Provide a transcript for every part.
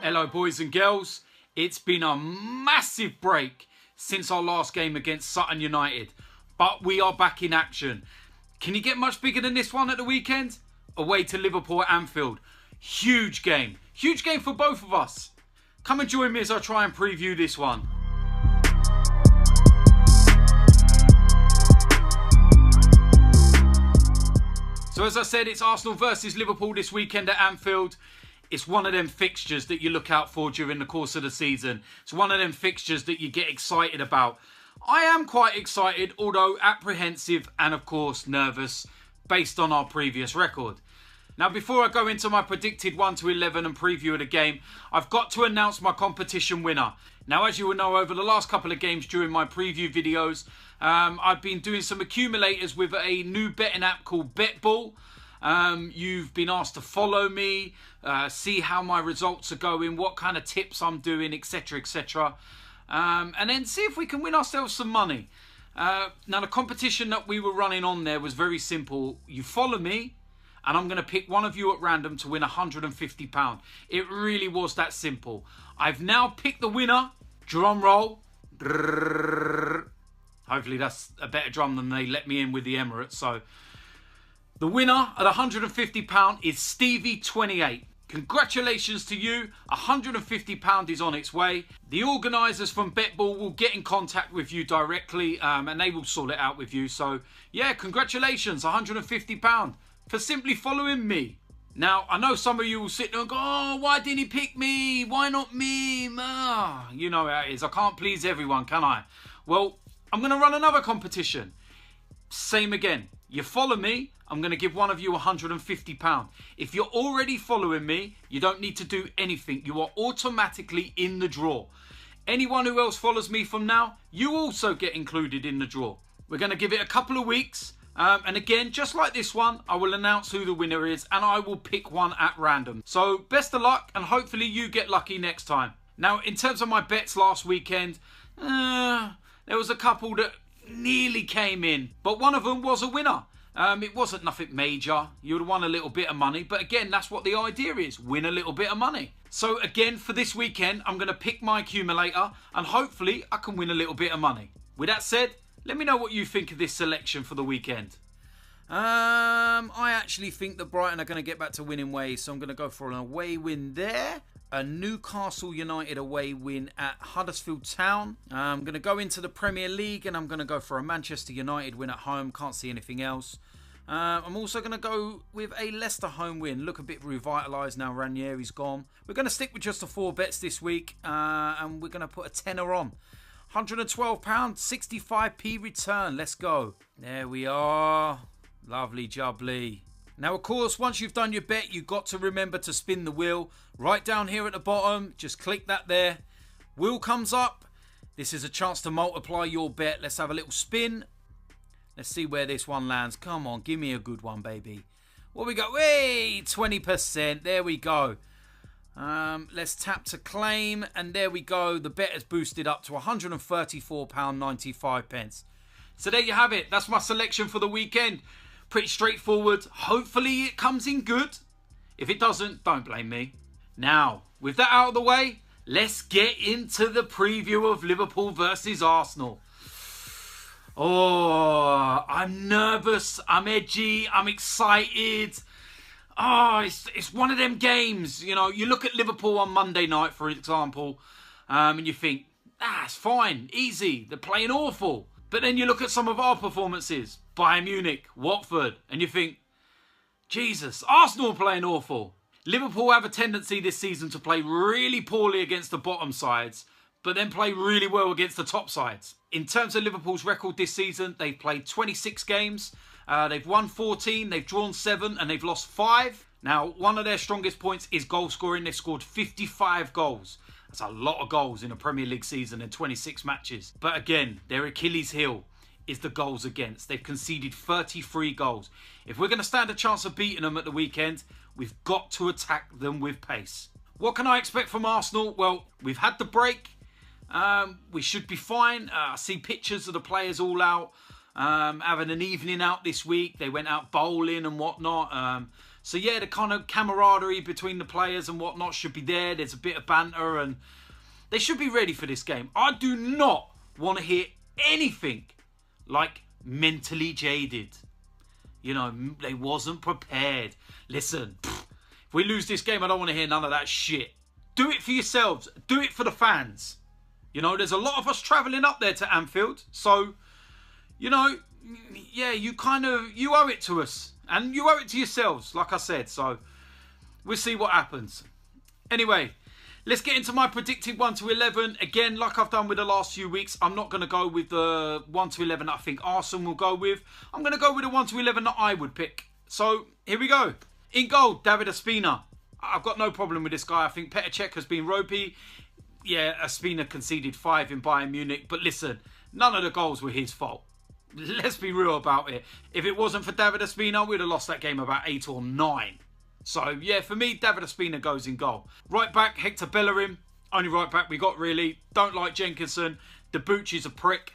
Hello boys and girls, it's been a massive break since our last game against Sutton United, but we are back in action. Can you get much bigger than this one at the weekend? Away to Liverpool at Anfield. Huge game for both of us. Come and join me as I try and preview this one. So as I said, it's Arsenal versus Liverpool this weekend at Anfield. It's one of them fixtures that you look out for during the course of the season. It's one of them fixtures that you get excited about. I am quite excited, although apprehensive and of course nervous based on our previous record. Now before I go into my predicted 1 to 11 and preview of the game, I've got to announce my competition winner. Now as you will know, over the last couple of games during my preview videos, I've been doing some accumulators with a new betting app called BetBall. You've been asked to follow me, see how my results are going, what kind of tips I'm doing, etc, etc. And then see if we can win ourselves some money. Now the competition that we were running on there was very simple. You follow me and I'm going to pick one of you at random to win £150. It really was that simple. I've now picked the winner. Drum roll. Hopefully that's a better drum than they let me in with the Emirates. So the winner at £150 is Stevie28. Congratulations to you. £150 is on its way. The organisers from BetBall will get in contact with you directly and they will sort it out with you. So yeah, congratulations, £150 for simply following me. Now, I know some of you will sit there and go, oh, why didn't he pick me? Why not me? You know how it is. I can't please everyone, can I? Well, I'm going to run another competition. Same again. You follow me, I'm going to give one of you £150. If you're already following me, you don't need to do anything. You are automatically in the draw. Anyone who else follows me from now, you also get included in the draw. We're going to give it a couple of weeks. And again, just like this one, I will announce who the winner is and I will pick one at random. So best of luck and hopefully you get lucky next time. Now, in terms of my bets last weekend, there was a couple that nearly came in, but one of them was a winner. It wasn't nothing major. You would have won a little bit of money, but again, that's what the idea is, win a little bit of money. So again, for this weekend, I'm going to pick my accumulator and hopefully I can win a little bit of money. With that said, let me know what you think of this selection for the weekend. I actually think that Brighton are going to get back to winning ways, so I'm going to go for an away win there. A Newcastle United away win at Huddersfield Town. I'm going to go into the Premier League and I'm going to go for a Manchester United win at home. Can't see anything else. I'm also going to go with a Leicester home win. Look a bit revitalised now Ranieri's gone. We're going to stick with just the 4 bets this week and we're going to put a tenner on. £112, 65p return. Let's go. There we are. Lovely jubbly. Now, of course, once you've done your bet, you've got to remember to spin the wheel. Right down here at the bottom, just click that there. Wheel comes up. This is a chance to multiply your bet. Let's have a little spin. Let's see where this one lands. Come on, give me a good one, baby. What we got? Hey, 20%. There we go. Let's tap to claim. And there we go. The bet has boosted up to £134.95. So there you have it. That's my selection for the weekend. Pretty straightforward. Hopefully it comes in good. If it doesn't, don't blame me. Now, with that out of the way, let's get into the preview of Liverpool versus Arsenal. Oh, I'm nervous. I'm edgy. I'm excited. Oh, it's one of them games. You know, you look at Liverpool on Monday night, for example, and you think, it's fine, easy. They're playing awful. But then you look at some of our performances, Bayern Munich, Watford, and you think, Jesus, Arsenal playing awful. Liverpool have a tendency this season to play really poorly against the bottom sides, but then play really well against the top sides. In terms of Liverpool's record this season, they've played 26 games, they've won 14, they've drawn 7, and they've lost 5. Now, one of their strongest points is goal scoring. They've scored 55 goals. That's a lot of goals in a Premier League season in 26 matches. But again, their Achilles heel is the goals against. They've conceded 33 goals. If we're going to stand a chance of beating them at the weekend, we've got to attack them with pace. What can I expect from Arsenal? Well, we've had the break. We should be fine. I see pictures of the players all out, having an evening out this week. They went out bowling and whatnot. So yeah, the kind of camaraderie between the players and whatnot should be there. There's a bit of banter and they should be ready for this game. I do not want to hear anything like mentally jaded. You know, they wasn't prepared. Listen, if we lose this game, I don't want to hear none of that shit. Do it for yourselves. Do it for the fans. You know, there's a lot of us travelling up there to Anfield. So, you know, yeah, you owe it to us. And you owe it to yourselves, like I said. So, we'll see what happens. Anyway, let's get into my predicted 1 to 11. Again, like I've done with the last few weeks, I'm not going to go with the 1 to 11 that I think Arsenal will go with. I'm going to go with the 1 to 11 that I would pick. So, here we go. In goal, David Ospina. I've got no problem with this guy. I think Petr Cech has been ropey. Yeah, Ospina conceded 5 in Bayern Munich. But listen, none of the goals were his fault. Let's be real about it. If it wasn't for David Ospina, we'd have lost that game about 8 or 9. So, yeah, for me, David Ospina goes in goal. Right back, Hector Bellerin. Only right back we got, really. Don't like Jenkinson. Debuchy's a prick.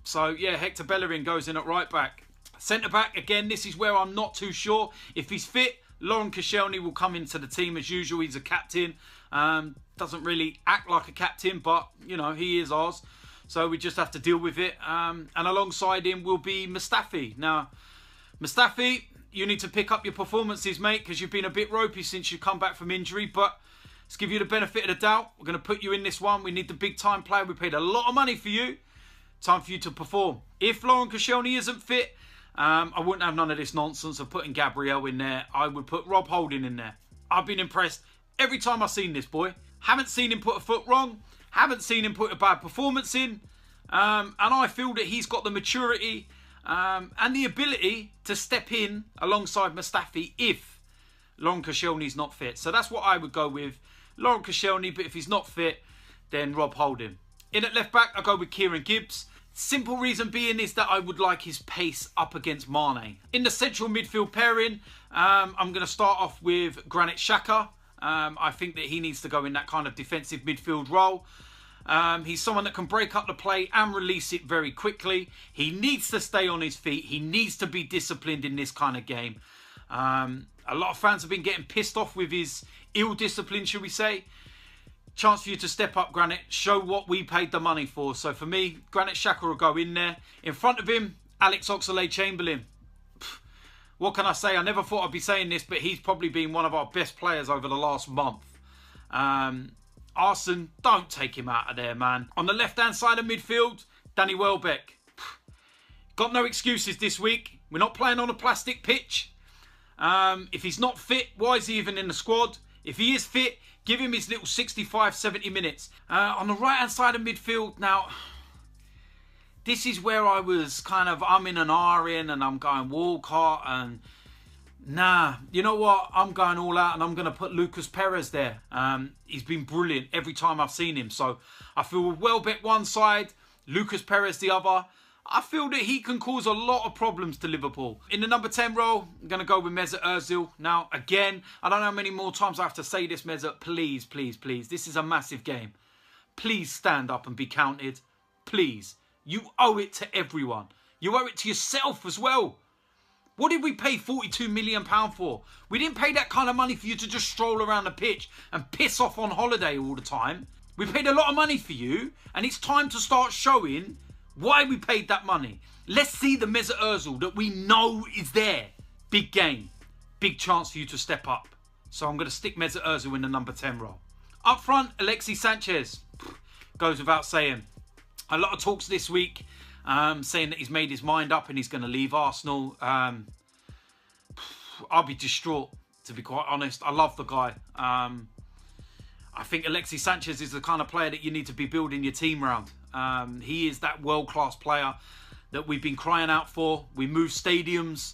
So, yeah, Hector Bellerin goes in at right back. Centre back, again, this is where I'm not too sure. If he's fit, Laurent Koscielny will come into the team as usual. He's a captain. Doesn't really act like a captain, but, you know, he is ours. So we just have to deal with it. And alongside him will be Mustafi. Now, Mustafi, you need to pick up your performances, mate, because you've been a bit ropey since you've come back from injury. But let's give you the benefit of the doubt. We're going to put you in this one. We need the big-time player. We paid a lot of money for you. Time for you to perform. If Laurent Koscielny isn't fit, I wouldn't have none of this nonsense of putting Gabriel in there. I would put Rob Holding in there. I've been impressed every time I've seen this boy. Haven't seen him put a foot wrong. Haven't seen him put a bad performance in. And I feel that he's got the maturity and the ability to step in alongside Mustafi if Laurent Koscielny's not fit. So that's what I would go with. Laurent Koscielny, but if he's not fit, then Rob Holding. In at left back, I go with Kieran Gibbs. Simple reason being is that I would like his pace up against Mane. In the central midfield pairing, I'm going to start off with Granit Xhaka. I think that he needs to go in that kind of defensive midfield role. He's someone that can break up the play and release it very quickly. He needs to stay on his feet. He needs to be disciplined in this kind of game. A lot of fans have been getting pissed off with his ill discipline, should we say. Chance for you to step up, Granit. Show what we paid the money for. So for me, Granit Xhaka will go in there. In front of him, Alex Oxlade-Chamberlain. What can I say? I never thought I'd be saying this, but he's probably been one of our best players over the last month. Arsene, don't take him out of there, man. On the left-hand side of midfield, Danny Welbeck. Got no excuses this week. We're not playing on a plastic pitch. If he's not fit, why is he even in the squad? If he is fit, give him his little 65, 70 minutes. On the right-hand side of midfield, now, this is where I was kind of umming and ahhing and I'm going Walcott and nah, you know what? I'm going all out and I'm going to put Lucas Perez there. He's been brilliant every time I've seen him. So I feel Welbeck one side, Lucas Perez the other. I feel that he can cause a lot of problems to Liverpool. In the number 10 role, I'm going to go with Mesut Ozil. Now, again, I don't know how many more times I have to say this, Mesut. Please, please, please. This is a massive game. Please stand up and be counted. Please. You owe it to everyone. You owe it to yourself as well. What did we pay £42 million for? We didn't pay that kind of money for you to just stroll around the pitch and piss off on holiday all the time. We paid a lot of money for you, and it's time to start showing why we paid that money. Let's see the Mesut Ozil that we know is there. Big game. Big chance for you to step up. So I'm going to stick Mesut Ozil in the number 10 role. Up front, Alexis Sanchez. Goes without saying. A lot of talks this week saying that he's made his mind up and he's going to leave Arsenal. I'll be distraught, to be quite honest. I love the guy. I think Alexis Sanchez is the kind of player that you need to be building your team around. He is that world-class player that we've been crying out for. We move stadiums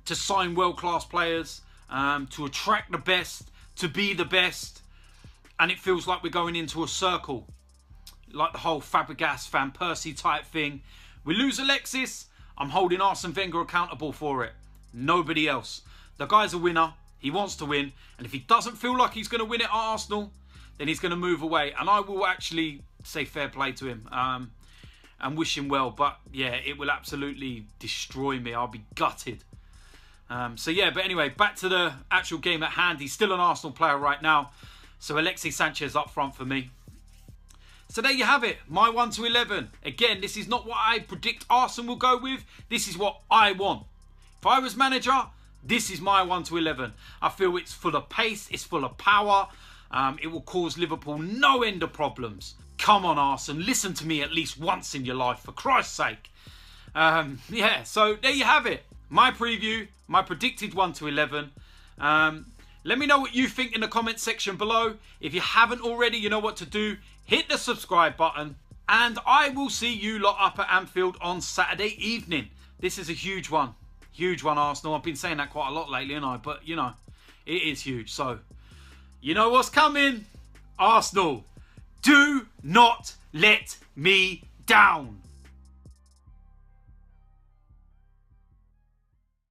to sign world-class players, to attract the best, to be the best. And it feels like we're going into a circle. Like the whole Fabregas, Van Persie type thing. We lose Alexis, I'm holding Arsene Wenger accountable for it. Nobody else. The guy's a winner. He wants to win. And if he doesn't feel like he's going to win it at Arsenal, then he's going to move away. And I will actually say fair play to him and wish him well. But yeah, it will absolutely destroy me. I'll be gutted. So yeah, but anyway, back to the actual game at hand. He's still an Arsenal player right now. So Alexis Sanchez up front for me. So there you have it, my 1 to 11. Again, this is not what I predict Arsenal will go with. This is what I want. If I was manager, this is my 1 to 11. I feel it's full of pace, it's full of power. It will cause Liverpool no end of problems. Come on, Arsenal, listen to me at least once in your life, for Christ's sake. Yeah, so there you have it. My preview, my predicted 1 to 11. Let me know what you think in the comment section below. If you haven't already, you know what to do. Hit the subscribe button. And I will see you lot up at Anfield on Saturday evening. This is a huge one. Huge one, Arsenal. I've been saying that quite a lot lately, haven't I? But, you know, it is huge. So, you know what's coming? Arsenal, do not let me down.